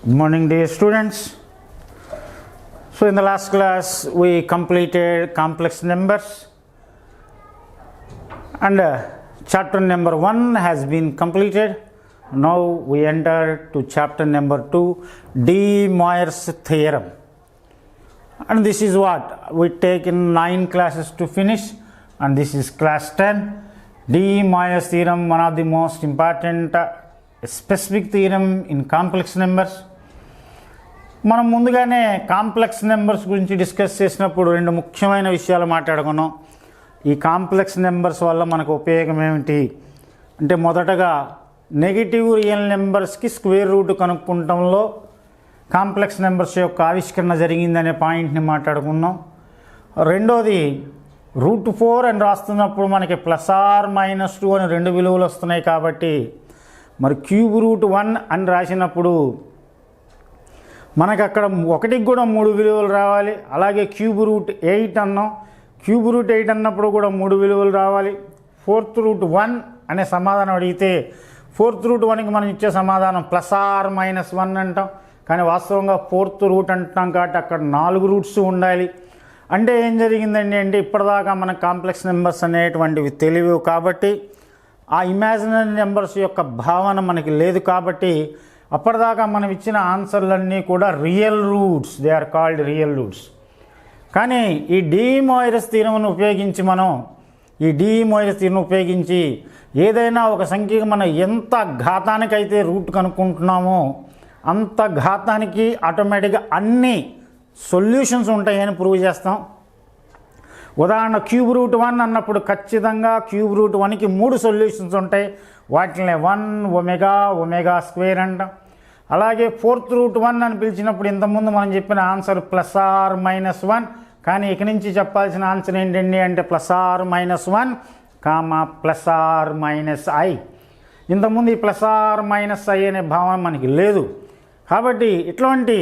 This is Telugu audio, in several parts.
Good morning, dear students. So in the last class we completed complex numbers and chapter number 1 has been completed. Now we enter to chapter number 2, De Moivre's theorem, and this is what we take in 9 classes to finish, and this is class 10. De Moivre's theorem, one of the most important specific theorem in complex numbers. మనం ముందుగానే కాంప్లెక్స్ నెంబర్స్ గురించి డిస్కస్ చేసినప్పుడు రెండు ముఖ్యమైన విషయాలు మాట్లాడుకున్నాం. ఈ కాంప్లెక్స్ నెంబర్స్ వల్ల మనకు ఉపయోగం ఏమిటి అంటే, మొదటగా నెగిటివ్ రియల్ నెంబర్స్కి స్క్వేర్ రూట్ కనుక్కుంటంలో కాంప్లెక్స్ నెంబర్స్ యొక్క ఆవిష్కరణ జరిగిందనే పాయింట్ని మాట్లాడుకున్నాం. రెండోది √4 అని రాస్తున్నప్పుడు మనకి +r-2 అని రెండు విలువలు వస్తున్నాయి కాబట్టి మరి ³ అని రాసినప్పుడు మనకు అక్కడ 1కి కూడా 3 విలువలు రావాలి. అలాగే ³ అన్నాం, ³ అన్నప్పుడు కూడా 3 విలువలు రావాలి. √1 అనే సమాధానం అడిగితే √1కి మనం ఇచ్చే సమాధానం +r-1 అంటాం, కానీ వాస్తవంగా √4 అంటాం కాబట్టి అక్కడ 4 రూట్స్ ఉండాలి. అంటే ఏం జరిగిందండి అంటే, ఇప్పటిదాకా మనకు కాంప్లెక్స్ నెంబర్స్ అనేటువంటివి తెలియవు కాబట్టి, ఆ ఇమాజినరీ నెంబర్స్ యొక్క భావన మనకి లేదు కాబట్టి అప్పటిదాకా మనం ఇచ్చిన ఆన్సర్లన్నీ కూడా real roots, they are called real roots. కానీ ఈ డి మోయిరెస్ థియరమ్ను ఉపయోగించి ఏదైనా ఒక సంఖ్యకి మనం ఎంత ఘాతానికైతే రూట్ కనుక్కుంటున్నామో అంత ఘాతానికి ఆటోమేటిక్గా అన్ని సొల్యూషన్స్ ఉంటాయని ప్రూవ్ చేస్తాం. ఉదాహరణ ³ అన్నప్పుడు ఖచ్చితంగా ³ 3 సొల్యూషన్స్ ఉంటాయి. వాటిని 1 ω² అంటాం. అలాగే √1 అని పిలిచినప్పుడు ఇంతకుముందు మనం చెప్పిన ఆన్సర్ +r-1, కానీ ఇక నుంచి చెప్పాల్సిన ఆన్సర్ ఏంటండి అంటే +r-1, +r-i. ఇంతకుముందు ఈ +r-i అనే భావన మనకి లేదు కాబట్టి ఇట్లాంటి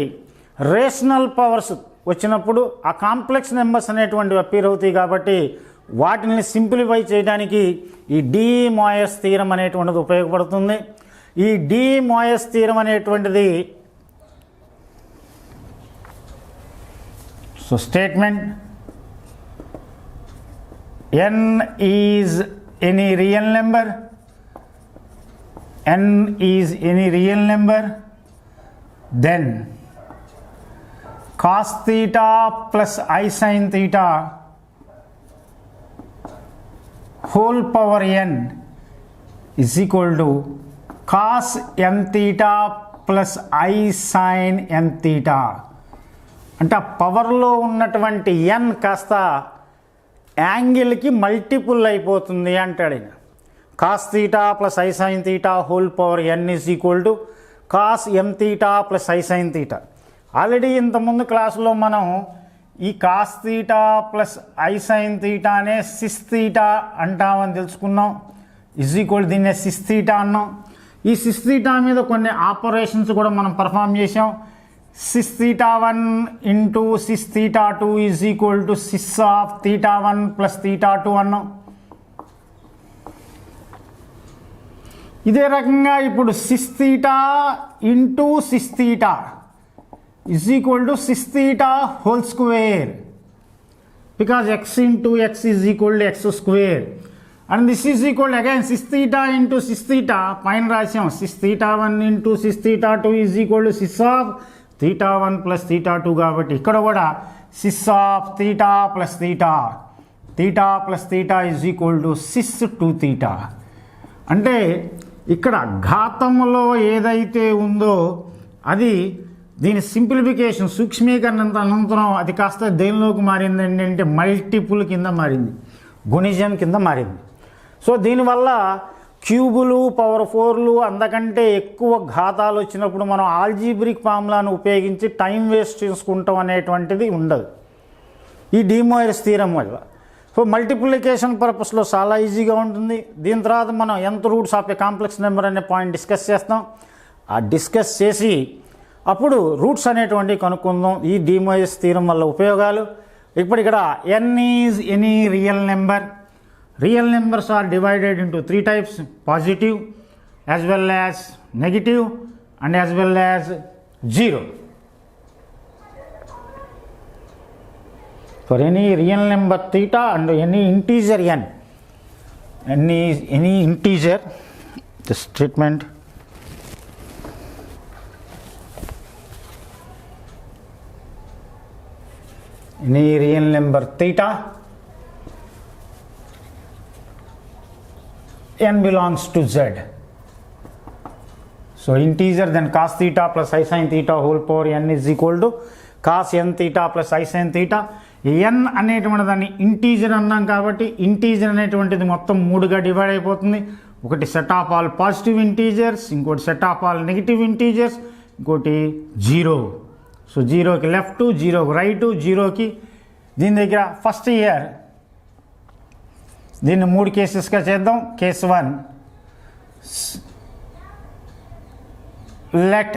రేషనల్ పవర్స్ వచ్చినప్పుడు ఆ కాంప్లెక్స్ నెంబర్స్ అనేటువంటివి అపీర్ అవుతాయి కాబట్టి వాటిని సింప్లిఫై చేయడానికి ఈ డి మోయిరెస్ థియరం అనేటువంటిది ఉపయోగపడుతుంది. ఈ డి మోయిరెస్ థియరం అనేటువంటిది statement n is any real number then cos theta plus I sin theta whole power n is equal to cos n theta plus I sin n theta. అంటే ఆ పవర్లో ఉన్నటువంటి n కాస్త యాంగిల్కి మల్టిపుల్ అయిపోతుంది అంటాడు ఆయన. cos theta plus I sin theta whole power n is equal to cos m theta plus I sin theta. Already ఇంతకుముందు క్లాసులో మనం ఈ cos theta plus I sin theta అనే sis theta అంటామని తెలుసుకున్నాం. దీన్నే sis theta అన్నాం. ఈ sis theta మీద కొన్ని ఆపరేషన్స్ కూడా మనం పర్ఫామ్ చేసాం. sis theta1 into sis theta2 is equal to sis of theta1 plus theta2 అన్నాం. ఇదే రకంగా ఇప్పుడు sis theta into sis theta is equal to sis theta whole square, because x into x is equal to x square, and this is equal to again sis theta into sis theta పైన రాసాం. sis theta1 into sis theta2 is equal to sis of theta1 plus theta2 కాబట్టి ఇక్కడ కూడా sis of theta plus theta is equal to sis 2 theta. అంటే ఇక్కడ ఘాతంలో ఏదైతే ఉందో అది దీని సింప్లిఫికేషన్ సూక్ష్మీకరణ అనంతరం అది కాస్త దేనిలోకి మారిందండి అంటే మల్టిపుల్ కింద మారింది, గుణిజం కింద మారింది. సో దీనివల్ల క్యూబులు, పవర్ 4లు అంతకంటే ఎక్కువ ఘాతాలు వచ్చినప్పుడు మనం ఆల్జీబ్రిక్ ఫార్ములాను ఉపయోగించి టైం వేస్ట్ చేసుకుంటాం అనేటువంటిది ఉండదు ఈ డి మోయిరెస్ థియరం వల్ల. సో మల్టిప్లికేషన్ పర్పస్లో చాలా ఈజీగా ఉంటుంది. దీని తర్వాత మనం ఎంత roots of A complex number అనే పాయింట్ డిస్కస్ చేస్తాం. ఆ డిస్కస్ చేసి అప్పుడు రూట్స్ అనేటువంటివి కనుక్కుందాం ఈ డి మోయిరెస్ థియరం వల్ల ఉపయోగాలు. ఇప్పుడు ఇక్కడ n is any real numbers are divided into 3 types: positive, as well as negative, and as well as 0. For any real number theta and any integer n, any integer, the statement any real number theta, n belongs to z. So integer, then cos theta plus I sin theta whole power n is equal to cos n theta plus I sin theta. n అనేటువంటి దాన్ని ఇంటీజర్ అన్నాం కాబట్టి ఇంటీజర్ అనేటువంటిది మొత్తం 3గా డివైడ్ అయిపోతుంది. ఒకటి set of all positive integers, ఇంకోటి set of all negative integers, ఇంకోటి 0. సో 0కి లెఫ్ట్, 0కి రైట్, 0కి దీని దగ్గర ఫస్ట్ ఇయర్ దీన్ని 3 కేసెస్గా చేద్దాం. Case 1, let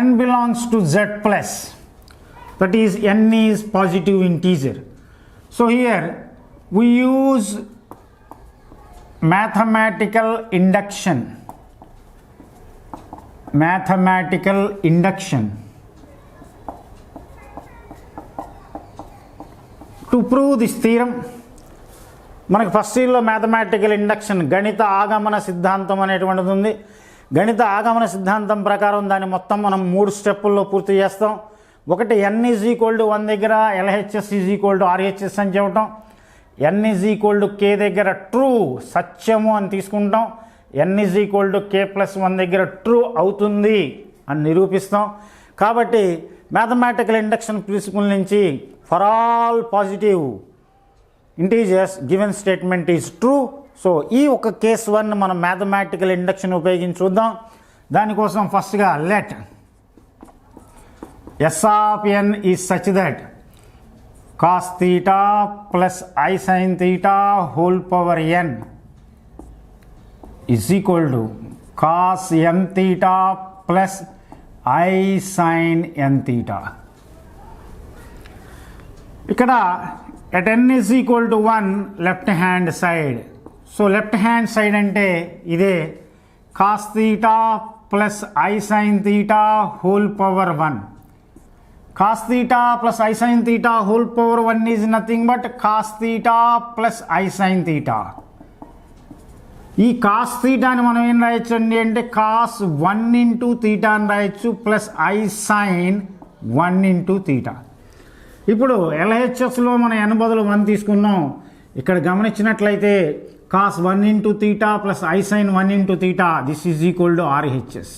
n belongs to z plus, that is n is positive integer. So here we use mathematical induction to prove this theorem. మనకు ఫస్ట్ ఇయర్లో మ్యాథమెటికల్ ఇండక్షన్ గణిత ఆగమన సిద్ధాంతం అనేటువంటిది ఉంది. గణిత ఆగమన సిద్ధాంతం ప్రకారం దాన్ని మొత్తం మనం 3 స్టెప్పుల్లో పూర్తి చేస్తాం. ఒకటి n = 1 దగ్గర LHS = RHS అని చెప్పటం, n = k దగ్గర ట్రూ సత్యము అని తీసుకుంటాం, n = k+1 దగ్గర ట్రూ అవుతుంది అని నిరూపిస్తాం. కాబట్టి మ్యాథమెటికల్ ఇండక్షన్ ప్రిన్సిపల్ నుంచి for all positive integers given statement is true. So ఈ ఒక కేస్ 1 మనం మ్యాథమెటికల్ ఇండక్షన్ ఉపయోగించి చూద్దాం. దానికోసం ఫస్ట్గా let S of n is such that cos theta plus I sin theta whole power n is equal to cos n theta plus I sin n theta. ఇక్కడ at n is equal to 1 left hand side. So left hand side అంటే ఇదే cos theta plus I sin theta whole power 1. cos theta plus I sin theta whole power 1 is nothing but cos theta plus I sin theta. ఈ cos theta ని మనం ఏం రాయొచ్చు అండి అంటే cos 1 into theta అని రాయొచ్చు plus I sin 1 into theta. ఇప్పుడు LHSలో మనం n బదులు 1 తీసుకున్నాం. ఇక్కడ గమనించినట్లయితే cos 1 into theta plus I sin 1 into theta, this is equal to RHS.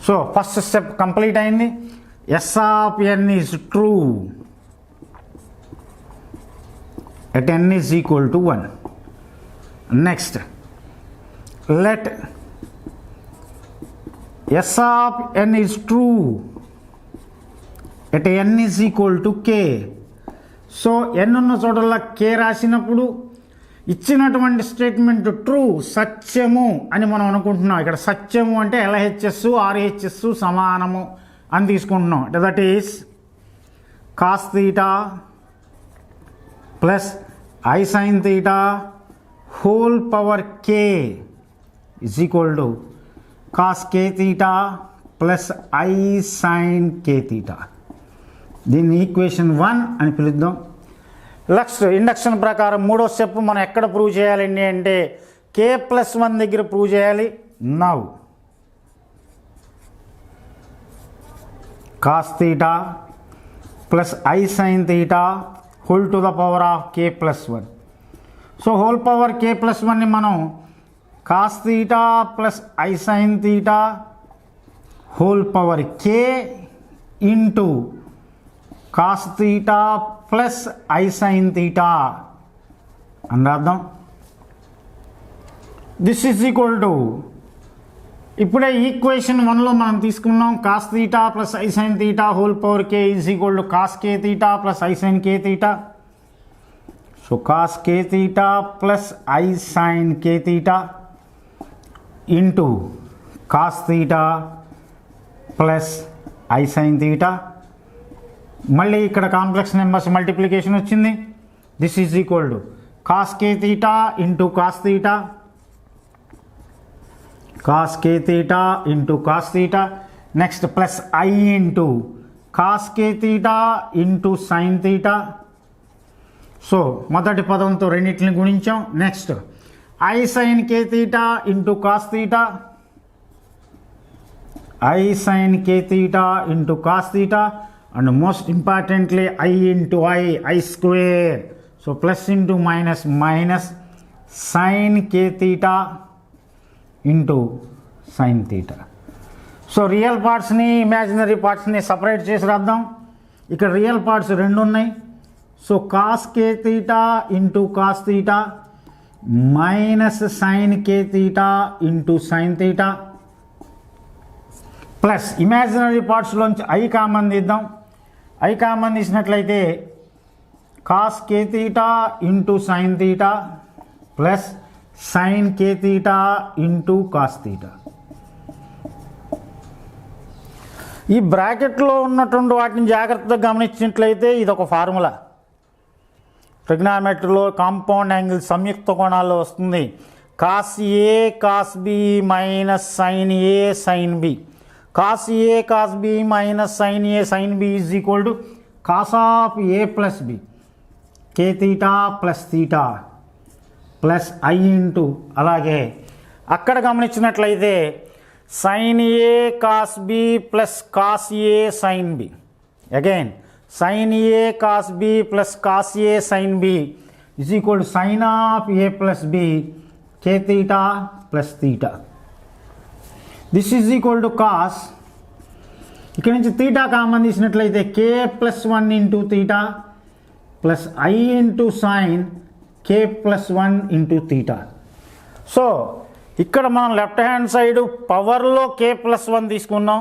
So first step complete అయింది. S of n is true at n is equal to 1. Next, let S of n is true at n is equal to k. So n ఉన్న చోటల్లా k రాసినప్పుడు ఇచ్చినటువంటి స్టేట్మెంట్ ట్రూ సత్యము అని మనం అనుకుంటున్నాం. ఇక్కడ సత్యము అంటే LHS RHS సమానము అని తీసుకుంటున్నాం. That is cos theta plus I sin theta whole power k is equal to cos k theta plus I sin k theta. దీన్ని ఈక్వేషన్ 1 అని పిలుద్దాం. నెక్స్ట్ ఇండక్షన్ ప్రకారం 3వ స్టెప్ మనం ఎక్కడ ప్రూవ్ చేయాలండి అంటే k+1 దగ్గర ప్రూవ్ చేయాలి. Now cos theta plus I sin theta whole to the power of k+1. So whole power k+1ని మనం cos theta plus I sin theta whole power k into cos theta plus I sin theta అని రాద్దాం. దిస్ ఈజ్ ఈక్వల్ టు ఇప్పుడే ఈక్వేషన్ 1లో మనం తీసుకున్నాం cos theta plus I sin theta whole power k is equal to cos k theta plus I sin k theta. So cos k theta plus I sin k theta into cos theta plus I sin theta. మళ్ళీ ఇక్కడ కాంప్లెక్స్ నెంబర్స్ మల్టిప్లికేషన్ వచ్చింది. This is equal to cos k theta into cos theta. Cos K theta into cos theta, next plus I into cos K theta into sine theta. So మొదటి పదంతో రెండింటిని గుణించాం. Next I sine K theta into cos theta, I sine K theta into cos theta, and most importantly I into I square. So plus into minus minus sine K theta into sine theta. So real పార్ట్స్ని ఇమాజినరీ పార్ట్స్ని సపరేట్ చేసి రాద్దాం. ఇక్కడ రియల్ పార్ట్స్ రెండు ఉన్నాయి. So cos K theta into cos theta minus sine K theta into sine theta, plus imaginary పార్ట్స్లోంచి ఐ కామన్ తీద్దాం. ఐ కామన్ తీసినట్లయితే cos K theta into sine theta plus sine K theta into cos theta. ఈ బ్రాకెట్లో ఉన్నటువంటి వాటిని జాగ్రత్తగా గమనించినట్లయితే ఇది ఒక ఫార్ములా. ట్రిగ్నామెట్రీలో కాంపౌండ్ యాంగిల్ సంయుక్త కోణాల్లో వస్తుంది. Cos A cos B minus sine A sine B, cos A cos B minus sine A sine B is equal to cos of A plus B K theta plus theta plus I into, అలాగే అక్కడ గమనించినట్లయితే sine A cos B plus cos A sine B, again sine A cos B plus cos A sine B is equal to sine of A plus B K theta plus theta. This is equal to cos, ఇక్కడ నుంచి తీటా కామన్ తీసినట్లయితే K plus 1 into theta plus I into sine K plus 1 into theta. So ఇక్కడ మనం లెఫ్ట్ హ్యాండ్ సైడ్ పవర్లో కే ప్లస్ 1 తీసుకున్నాం.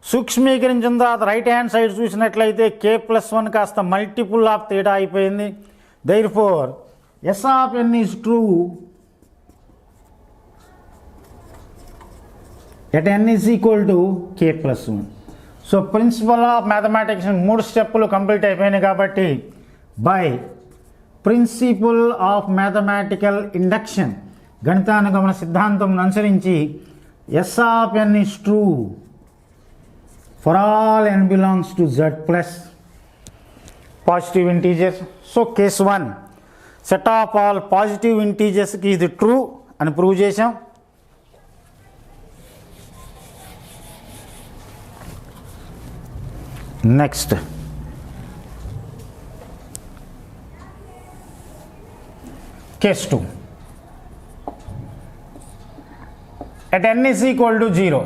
సూక్ష్మీకరించిన తర్వాత రైట్ హ్యాండ్ సైడ్ చూసినట్లయితే కే ప్లస్ 1 కాస్త మల్టిపుల్ ఆఫ్ తీటా అయిపోయింది. Therefore S of N is true at N is equal to K plus 1. So principle of mathematics 3 స్టెప్పులు కంప్లీట్ అయిపోయినాయి కాబట్టి by principle of mathematical induction గణితానుగమన సిద్ధాంతం అనుసరించి S of N is true for all N belongs to Z plus positive integers. So case 1 set of all positive ఇంటీజర్స్కి ఇది ట్రూ అని ప్రూవ్ చేసాం. Next case 2 at n is equal to 0,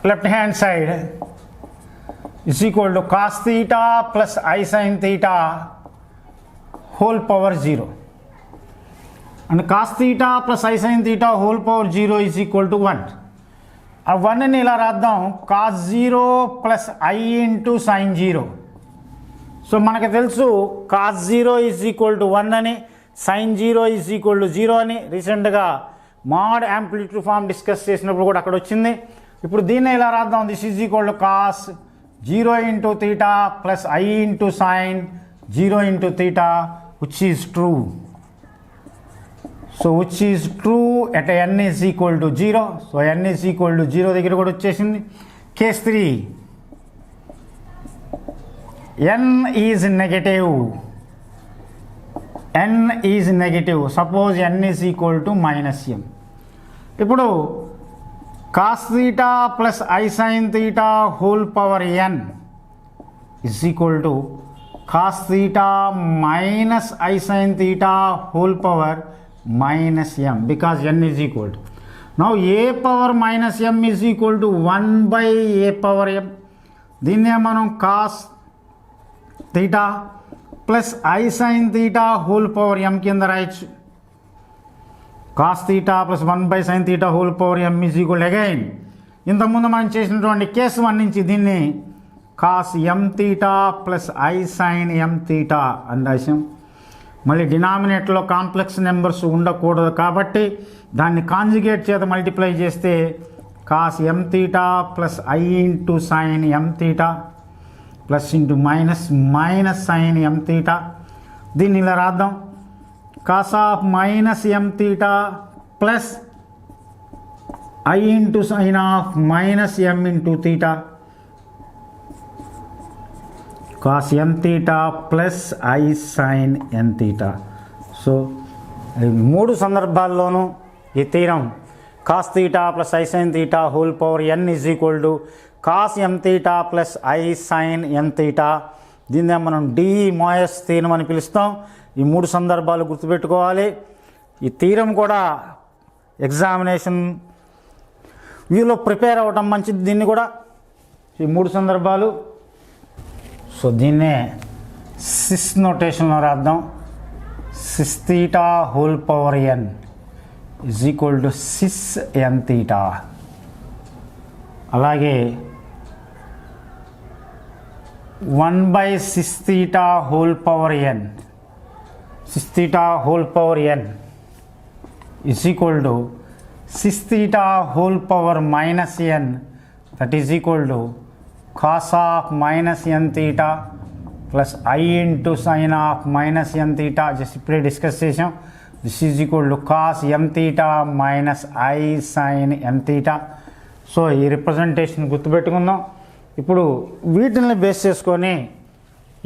left hand side is equal to cos theta plus I sin theta whole power 0, and cos theta plus I sin theta whole power 0 is equal to 1. ఆ 1ని ఇలా రాద్దాం, cos 0 plus I into sin 0. So మనకు తెలుసు cos 0 ఈజ్ ఈక్వల్ టు 1 అని, sin 0 ఈజ్ ఈక్వల్ టు 0 అని రీసెంట్గా మాడ్ యాంప్లిట్యూడ్ ఫామ్ డిస్కస్ చేసినప్పుడు కూడా అక్కడ వచ్చింది. ఇప్పుడు దీన్ని ఇలా రాద్దాం, this is equal to cos 0 into theta plus I into sine 0 into theta which is true. So which is true at n is equal to 0. So n is equal to 0 దగ్గర కూడా వచ్చేసింది. Case 3 n is negative, n is negative, suppose n is equal to -m. ఇప్పుడు cos theta plus I sine theta whole power n is equal to cos theta minus I sine theta whole power -m, because n is equal to, now a power -m is equal to 1 by a power m. దీన్నే మనం cos theta plus I sine theta whole power m కింద రాయొచ్చు. Cos theta plus 1 by sine theta whole power m is equal again ఇంతకుముందు మనం చేసినటువంటి కేసు 1 నుంచి దీన్ని cos m theta plus I sine m theta అని రాసాం. మళ్ళీ డినామినేటర్లో కాంప్లెక్స్ నెంబర్స్ ఉండకూడదు కాబట్టి దాన్ని కాంజుగేట్ చేత మల్టిప్లై చేస్తే cos m theta plus I into sine m theta plus into minus minus sine m theta. దీన్ని ఇలా రాద్దాం, cos of minus M theta plus I into sine of minus M into theta, cos M theta plus I sine N theta. So మూడు సందర్భాల్లోనూ ఈ theorem cos theta plus I sine theta whole power N is equal to cos M theta plus I sine N theta. దీన్నే మనం డి మోయస్ థీరం అని పిలుస్తాం. ఈ మూడు సందర్భాలు గుర్తుపెట్టుకోవాలి. ఈ థీరం కూడా ఎగ్జామినేషన్ వ్యూలో ప్రిపేర్ అవ్వటం మంచిది. దీన్ని కూడా ఈ మూడు సందర్భాలు. సో దీన్నే సిస్ నోటేషన్లో రాద్దాం. Cis theta whole power N is equal to cis N theta. అలాగే 1/6 theta whole power n, 6 theta whole power n is equal to 6 theta whole power minus n, that is equal to cos of minus n theta plus I into sin of minus n theta. Just ఇప్పుడే డిస్కస్ చేసాం. This is equal to cos M theta minus I sine M theta. So ఈ రిప్రజెంటేషన్ గుర్తుపెట్టుకుందాం. ఇప్పుడు వీటిని బేస్ చేసుకొని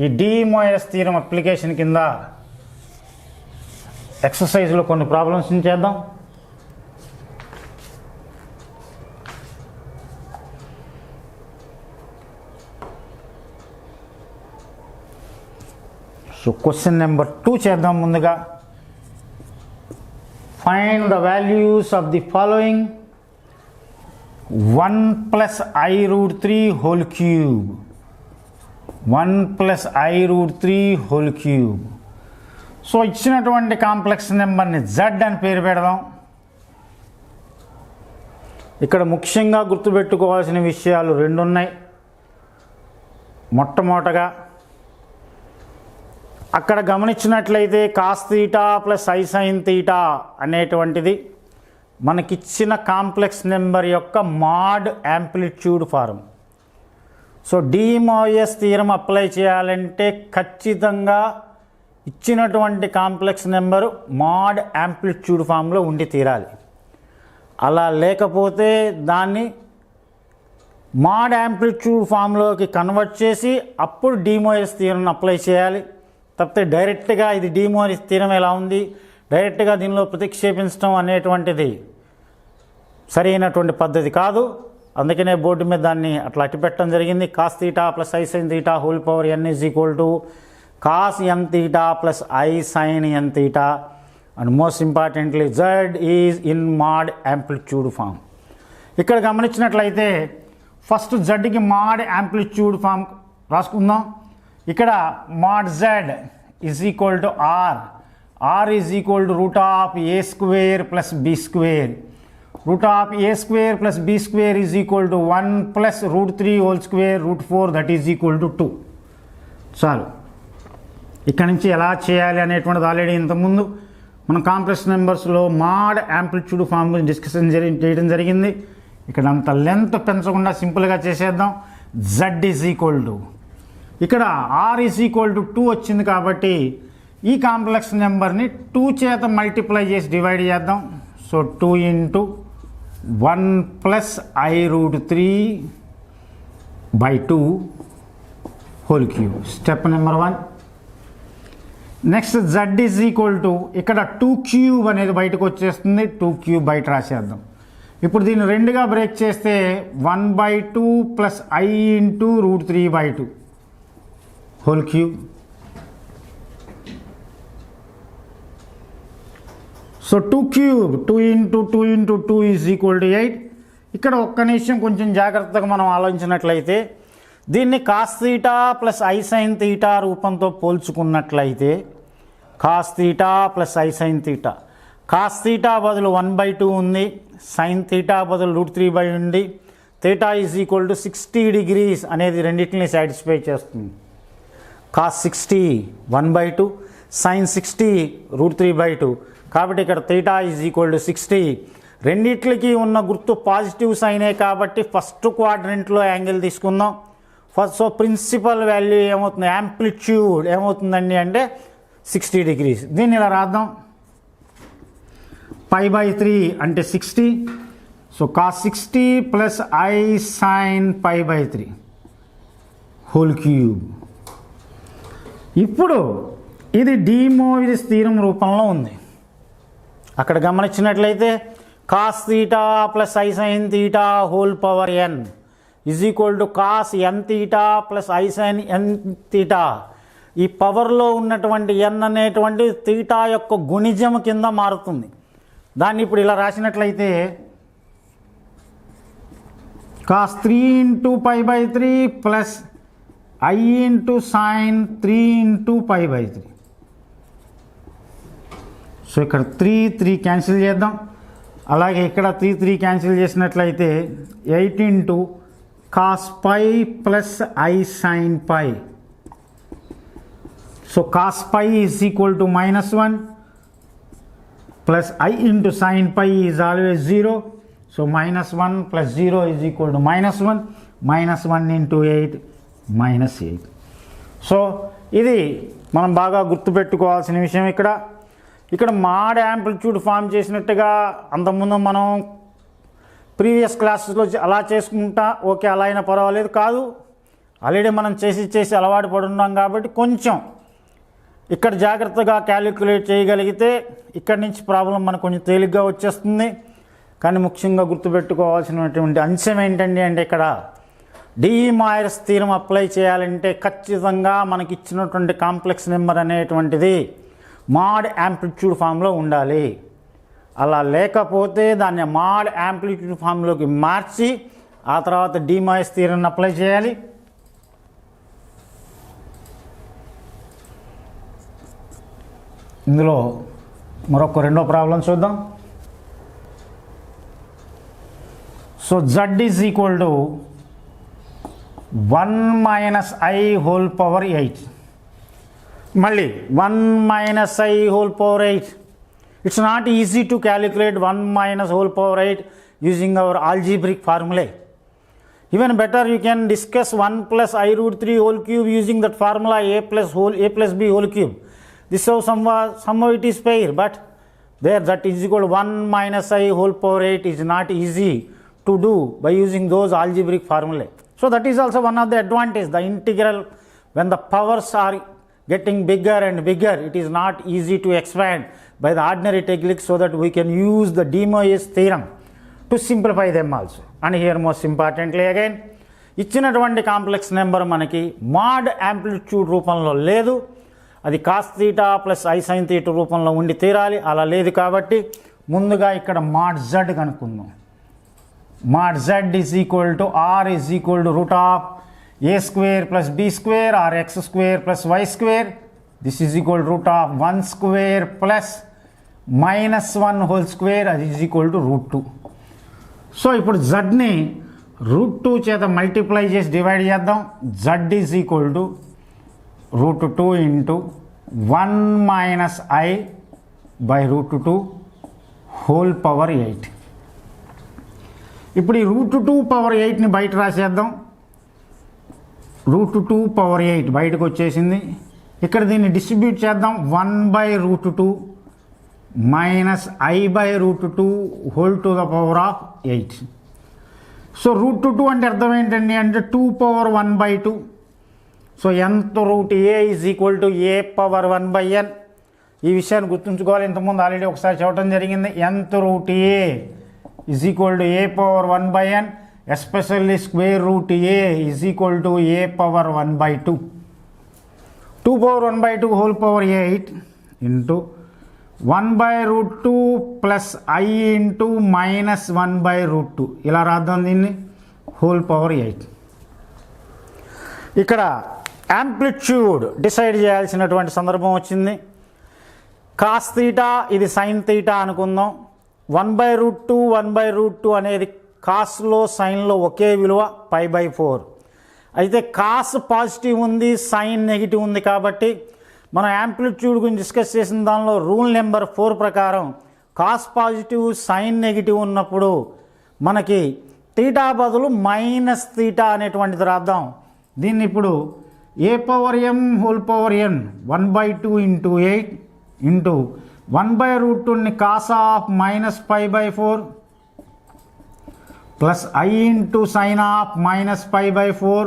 ఈ డి మోయస్ థీరం అప్లికేషన్ కింద ఎక్సర్సైజ్లో కొన్ని ప్రాబ్లమ్స్ చేద్దాం. సో క్వశ్చన్ నెంబర్ 2 చేద్దాం. ముందుగా find the values of the following 1 plus I root 3 whole cube, 1 plus I root 3 whole cube. So ఇచ్చినటువంటి కాంప్లెక్స్ నెంబర్ని Z అని పేరు పెడదాం. ఇక్కడ ముఖ్యంగా గుర్తుపెట్టుకోవాల్సిన విషయాలు రెండు ఉన్నాయి. మొట్టమొదటగా అక్కడ గమనించినట్లయితే cos theta plus I sine theta అనేటువంటిది మనకిచ్చిన కాంప్లెక్స్ నెంబర్ యొక్క mod amplitude form. So de Moivre's theorem apply చేయాలంటే ఖచ్చితంగా ఇచ్చినటువంటి కాంప్లెక్స్ నెంబరు మాడ్ యాంప్లిట్యూడ్ ఫామ్లో ఉండి తీరాలి. అలా లేకపోతే దాన్ని మాడ్ యాంప్లిట్యూడ్ ఫామ్లోకి కన్వర్ట్ చేసి అప్పుడు డి మోయస్ థీరం అప్లై చేయాలి. తప్పితే డైరెక్ట్గా ఇది డి మోయస్ థీరం ఎలా ఉంది డైరెక్ట్గా దీనిలో ప్రతిక్షేపించడం అనేటువంటిది సరైనటువంటి పద్ధతి కాదు. అందుకనే బోర్డు మీద దాన్ని అట్లా అట్టిపెట్టడం జరిగింది. Cos theta plus I sine theta whole power N is equal to cos N theta plus I sine N theta. And most importantly Z is in mod amplitude form. ఇక్కడ గమనించినట్లయితే ఫస్ట్ జెడ్కి మాడ్ యాంప్లిట్యూడ్ ఫామ్ రాసుకుందాం. ఇక్కడ mod Z is equal to R. R is equal to root of a square plus b square. Root of a square plus b square is equal to 1 plus root 3 whole square root 4, that is equal to 2. చాలు. ఇక్కడ నుంచి ఎలా చేయాలి అనేటువంటిది ఆల్రెడీ ఇంతకుముందు మనం కాంప్లెక్స్ నెంబర్స్లో మాడ్ యాంప్లిట్యూడ్ ఫామ్ గురించి డిస్కషన్ చేయడం జరిగింది. ఇక్కడ అంత లెంత్ పెంచకుండా సింపుల్గా చేసేద్దాం. Z is equal to ఇక్కడ R is equal to 2 వచ్చింది కాబట్టి ఈ కాంప్లెక్స్ నెంబర్ని 2 చేత మల్టిప్లై చేసి డివైడ్ చేద్దాం. So 2 into 1 plus I root 3/2 whole cube. Step number 1. Next Z is equal to ఇక్కడ 2 క్యూబ్ అనేది బయటకు వచ్చేస్తుంది. 2 క్యూబ్ బయట రాసేద్దాం. ఇప్పుడు దీన్ని రెండుగా బ్రేక్ చేస్తే 1/2 plus I into root 3/2 whole cube. So 2 cube 2 into 2 into 2 is equal to 8. ఇక్కడ ఒక్క నిమిషం కొంచెం జాగ్రత్తగా మనం ఆలోచించినట్లయితే దీన్ని cos theta plus I sine theta రూపంతో పోల్చుకున్నట్లయితే cos theta plus I sine theta, cos theta బదులు 1/2 ఉంది, సైన్ తీటా బదులు రూట్ 3/2 ఉంది. Theta is equal to 60 degrees అనేది రెండింటిని సాటిస్ఫై చేస్తుంది. Cos 60 1/2, sign 60 route 3/2. కాబట్టి ఇక్కడ తీటా ఈజ్ ఈక్వల్ టు 60. రెండిట్లకి ఉన్న గుర్తు పాజిటివ్ సైనే కాబట్టి ఫస్ట్ క్వాడ్రంట్లో యాంగిల్ తీసుకుందాం. సో ప్రిన్సిపల్ వాల్యూ ఏమవుతుంది, యాంప్లిట్యూడ్ ఏమవుతుందండి అంటే 60 degrees. దీన్ని ఇలా రాద్దాం. π/3 అంటే 60. So cos 60 plus I sin π/3 whole cube. ఇప్పుడు ఇది డి మోయిరెస్ థీరం రూపంలో ఉంది. అక్కడ గమనించినట్లయితే cos θ plus I sin θ whole power n is equal to cos n θ plus I sin n θ. ఈ పవర్లో ఉన్నటువంటి n అనేటువంటి తీటా యొక్క గుణిజం కింద మారుతుంది. దాన్ని ఇప్పుడు ఇలా రాసినట్లయితే cos 3 into π/3 plus I into sin 3 into π/3. So ఇక్కడ 3 క్యాన్సిల్ చేద్దాం. అలాగే ఇక్కడ 3 క్యాన్సిల్ చేసినట్లయితే 8 into cos π plus I sin π. So cos π is equal to -1 plus I into sin π is always 0. So -1 plus 0 is equal to -1. -1 into 8 -8. So ఇది మనం బాగా గుర్తుపెట్టుకోవాల్సిన విషయం. ఇక్కడ మాడ్ యాంప్లిట్యూడ్ ఫామ్ చేసినట్టుగా అంతకుముందు మనం ప్రీవియస్ క్లాసెస్లో అలా చేసుకుంటా ఓకే, అలా అయినా పర్వాలేదు. కాదు, ఆల్రెడీ మనం చేసి అలవాటు పడున్నాం కాబట్టి కొంచెం ఇక్కడ జాగ్రత్తగా క్యాలిక్యులేట్ చేయగలిగితే ఇక్కడి నుంచి ప్రాబ్లం మనకు కొంచెం తేలిగ్గా వచ్చేస్తుంది. కానీ ముఖ్యంగా గుర్తుపెట్టుకోవాల్సినటువంటి అంశం ఏంటండి అంటే ఇక్కడ డి మాయర్స్ థీరం అప్లై చేయాలంటే ఖచ్చితంగా మనకి ఇచ్చినటువంటి కాంప్లెక్స్ నెంబర్ అనేటువంటిది మాడ్ యాంప్లిట్యూడ్ ఫామ్లో ఉండాలి. అలా లేకపోతే దాన్ని మాడ్ యాంప్లిట్యూడ్ ఫామ్లోకి మార్చి ఆ తర్వాత డి మాయర్స్ థీరం అప్లై చేయాలి. ఇందులో మరొక రెండో ప్రాబ్లం చూద్దాం. So z is equal to 1 - I whole power 8. మళ్ళీ 1 - I whole power 8. It's not easy to calculate 1 - whole power 8 using hour algebraic formulae. Even better, you can discuss 1 plus I root 3 whole cube using that formula a plus b whole cube. This is somehow it is pair, but there that is equal to 1 minus I whole power 8 is not easy to do by using those algebraic formulae. So that is also one of the advantage. The integral, when the powers are getting bigger and bigger, it is not easy to expand by the ordinary technique, so that we can use the De Moivre's theorem to simplify them also. And here most importantly again, ఇచ్చినటువంటి కాంప్లెక్స్ నెంబర్ మనకి మాడ్ యాంప్లిట్యూడ్ రూపంలో లేదు, అది cos θ ప్లస్ I sin θ రూపంలో ఉండి తీరాలి. అలా లేదు కాబట్టి ముందుగా ఇక్కడ మాడ్ z కనుక్కుందాం. Mod z is equal to r is equal to root of a square plus b square or x square plus y square. This is equal root of 1 square plus -1 whole square, అది is equal to root 2. So ఇప్పుడు జడ్ని రూట్ 2 చేత మల్టిప్లై చేసి డివైడ్ చేద్దాం. Z is equal to root 2 into 1 - I by root 2 whole power 8. ఇప్పుడు ఈ రూట్ 2 పవర్ 8ని బయట రాసేద్దాం. రూట్ 2 పవర్ 8 బయటకు వచ్చేసింది. ఇక్కడ దీన్ని డిస్ట్రిబ్యూట్ చేద్దాం. 1 by root 2 minus I by root 2 whole to the power of 8. So root 2 అంటే అర్థం ఏంటండి అంటే 2 power 1/2. So nth root a is equal to a power 1/n. ఈ విషయాన్ని గుర్తుంచుకోవాలి. ఇంతకుముందు ఆల్రెడీ ఒకసారి చెప్పడం జరిగింది. nth root a is equal to a power 1/n, especially square root a is equal to a power 1/2. 2 power 1/2 whole power 8 into 1/√2 plus I into -1/√2. ఇలా రాద్దాం దీన్ని హోల్ పవర్ 8. ఇక్కడ యాంప్లిట్యూడ్ డిసైడ్ చేయాల్సినటువంటి సందర్భం వచ్చింది. కాస్ θ ఇది సైన్ θ అనుకుందాం. 1/√2 1/√2 అనేది కాస్లో సైన్లో ఒకే విలువ π/4. అయితే కాస్ పాజిటివ్ ఉంది, సైన్ నెగిటివ్ ఉంది కాబట్టి మనం యాంప్లిట్యూడ్ గురించి డిస్కస్ చేసిన దానిలో రూల్ నెంబర్ 4 ప్రకారం కాస్ పాజిటివ్ సైన్ నెగిటివ్ ఉన్నప్పుడు మనకి థీటా బదులు -θ అనేటువంటిది రాద్దాం. దీన్ని ఇప్పుడు a power m whole power n 1/2 into 8 into 1/√2ని cos of minus pi by 4 plus I into sin of minus pi by 4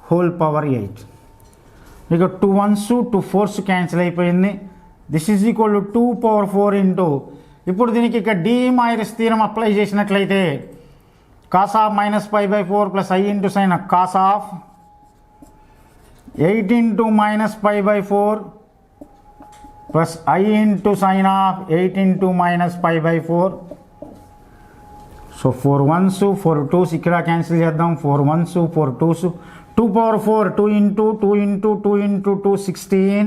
whole power 8. మీకు 2 1s 2 4s క్యాన్సిల్ అయిపోయింది. This is equal to 2/4 into, ఇప్పుడు దీనికి ఇక్కడ డి మాయర్స్ థీరం అప్లై చేసినట్లయితే cos of minus pi by 4 plus I into sin of cos of 8 into minus pi by 4 plus I into sin of 8 into minus pi by 4. So 4 1s 4 2s ఇక్కడ క్యాన్సిల్ చేద్దాం. 4 1s 4 2s 2/4 2 into 2 into 2 into 2 16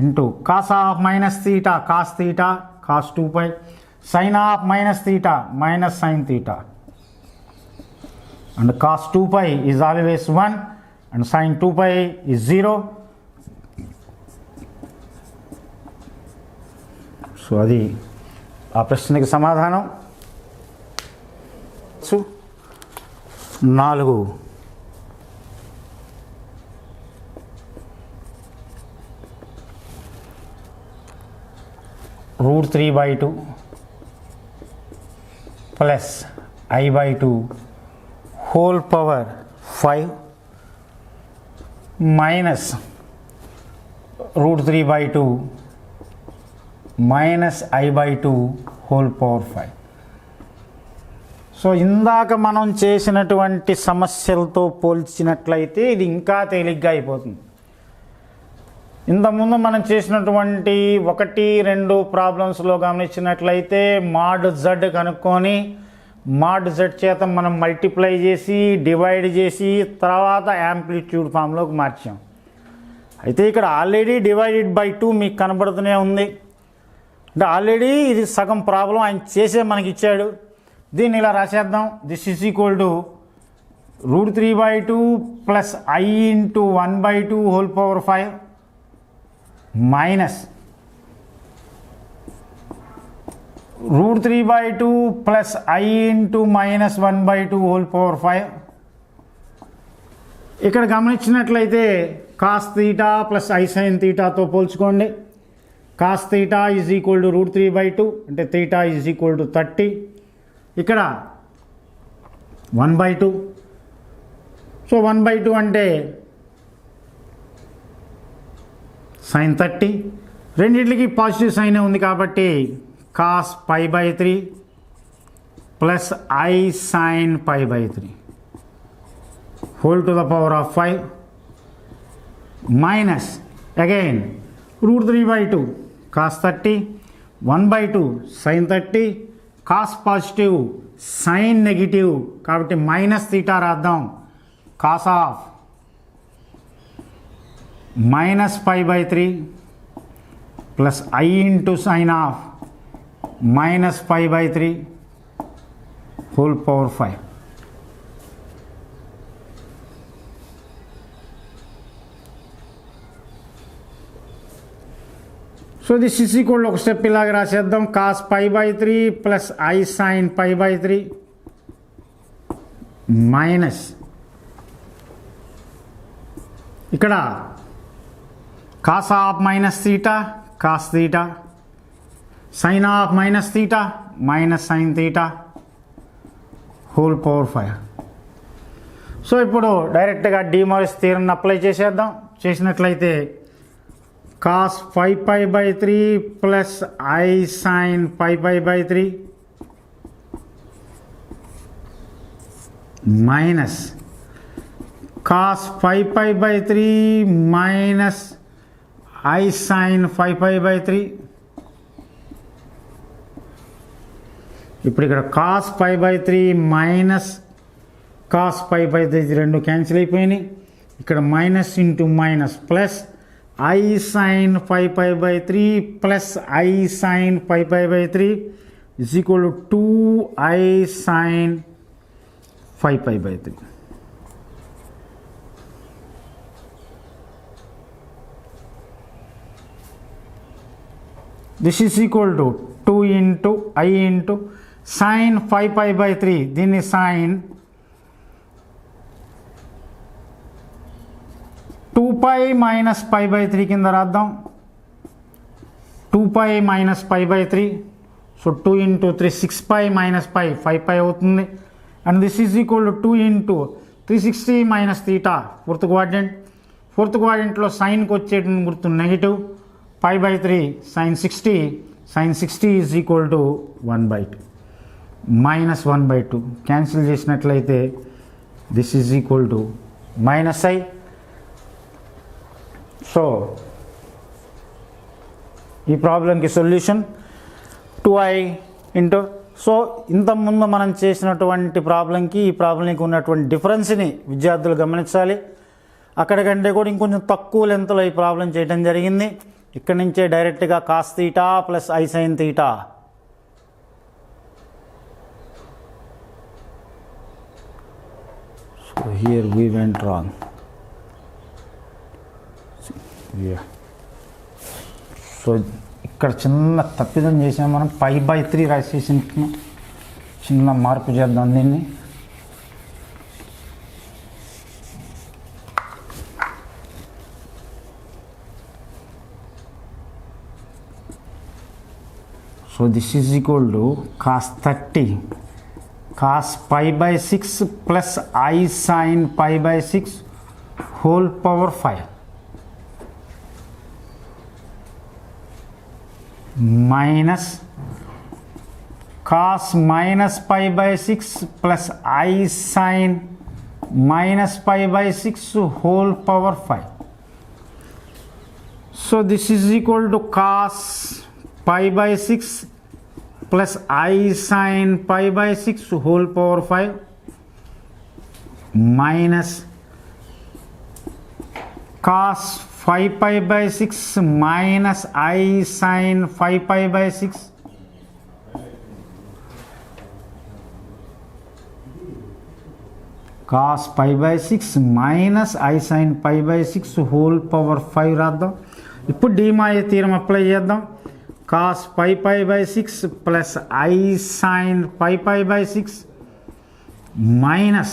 into cos of minus theta cos theta cos 2 pi sin of minus theta minus sin theta, and cos 2 pi is always 1 and sin 2 pi is 0. So అది ఆ ప్రశ్నకి సమాధానం. 4 √3/2 plus I/2 whole power 5 minus √3/2 minus I/2 whole power 5. So ఇందాక మనం చేసినటువంటి సమస్యలతో పోల్చినట్లయితే ఇది ఇంకా తేలిగ్గా అయిపోతుంది. ఇంతకుముందు మనం చేసినటువంటి 1 2 ప్రాబ్లమ్స్లో గమనించినట్లయితే మాడ్ జెడ్ కనుక్కొని మాడ్ జెడ్ చేత మనం మల్టిప్లై చేసి డివైడ్ చేసి తర్వాత యాంప్లిట్యూడ్ ఫామ్లోకి మార్చాం. అయితే ఇక్కడ ఆల్రెడీ డివైడెడ్ బై 2 మీకు కనబడుతూనే ఉంది. అంటే ఆల్రెడీ ఇది సగం ప్రాబ్లం ఆయన చేసే మనకి ఇచ్చాడు. దీన్ని ఇలా రాసేద్దాం. This is equal to √3/2 plus I into 1/2 whole power 5 minus √3/2 plus I into minus 1/2 whole power 5. ఇక్కడ గమనించినట్లయితే cos theta plus I sin theta తో పోల్చుకోండి. cos theta is equal to √3/2 అంటే theta is equal to 30. ఇక్కడ 1/2. సో 1/2 అంటే sin 30. రెండింటికి పాజిటివ్ సైన్ ఉంది కాబట్టి cos pi/3 plus I sin pi/3 whole to the power of 5 minus again √3/2 cos 30 1/2 sin 30 cos positive sin negative కాబట్టి మైనస్ థీటా రాద్దాం. cos of minus pi/3 plus I into sin of minus pi/3 whole power 5. So this is equal ఒక స్టెప్ ఇలాగ రాసేద్దాం. cos pi/3 plus I sin pi/3 minus ఇక్కడ cos of minus theta cos theta sin of minus theta minus sin theta whole power 5. So ఇప్పుడు డైరెక్ట్గా డిమోరిస్ థియరం అప్లై చేసేద్దాం. చేసినట్లయితే cos 5pi/3 plus I sin 5pi/3 minus cos 5pi/3 minus I sin 5pi/3. ఇప్పుడు ఇక్కడ cos pi/3 minus cos pi/3 రెండు క్యాన్సిల్ అయిపోయినాయి. ఇక్కడ minus into minus plus I sin 5pi/3 plus I sin 5pi/3 is equal to 2I sin 5pi/3. This is equal to 2 into I into sin 5pi/3. దీన్ని sin 2pi minus pi/3 కింద రాద్దాం. 2 pi minus pi by 3. So 2 into 3, 6 pi minus pi, 5 pi అవుతుంది. And this is equal to 2 into 360 minus theta, fourth quadrant. Fourth quadrantలో సైన్కి వచ్చేటువంటి గుర్తు negative. pi by 3 sin 60. Sin 60 is equal to 1 by 2. Minus 1 by 2. Cancel చేసినట్లయితే this is equal to minus I. So ఈ ప్రాబ్లంకి సొల్యూషన్ 2i ఇంటూ. సో ఇంతకుముందు మనం చేసినటువంటి ప్రాబ్లంకి ఈ ప్రాబ్లంకి ఉన్నటువంటి డిఫరెన్స్ని విద్యార్థులు గమనించాలి. అక్కడికంటే కూడా ఇంకొంచెం తక్కువ లెంత్లో ఈ ప్రాబ్లం చేయడం జరిగింది. ఇక్కడ నుంచే డైరెక్ట్గా cos theta plus I sine theta. So here we went wrong. So ఇక్కడ చిన్న తప్పిదం చేసాం మనం. pi by 3 రాసేసి చిన్న మార్పు చేద్దాం దీన్ని. So this is equal to cos 30 cos pi by 6 plus I sin pi by 6 whole power 5 minus cos minus pi by 6 plus I sin minus pi by 6 whole power 5. So this is equal to cos pi by 6 plus I sin pi by 6 whole power 5 minus cos 5 pi by 6 minus I sin 5 pi by 6 cos pi by 6 minus I sin pi by 6 whole power 5 రాద్దాం. ఇప్పుడు డీమాయ థీరం అప్లై చేద్దాం. cos pi pi by 6 plus I sin pi pi by 6 minus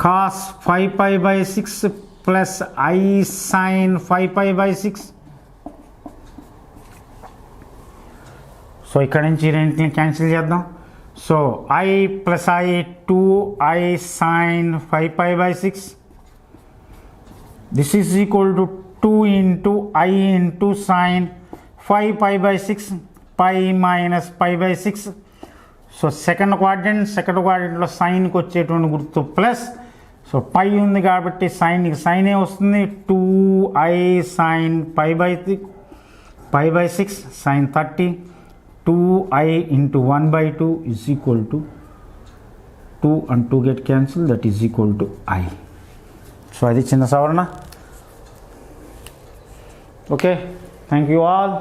cos 5 pi by 6 plus I sin 5 pi by 6. So ఇక్కడ నుంచి రెండింటిని క్యాన్సిల్ చేద్దాం. So I plus I 2I sin 5 pi by 6. This is equal to 2 into I into sin 5 pi by 6 pi minus pi by 6. So second క్వాడ్రంట్లో సైన్కి వచ్చేటువంటి గుర్తు ప్లస్. సో పై ఉంది కాబట్టి సైనే వస్తుంది. 2i sin pi by 6 sin 30 2i into 1 by 2 is equal to 2 and 2 get cancelled, that is equal to I. So అది చిన్న సవరణ. Okay, thank you all.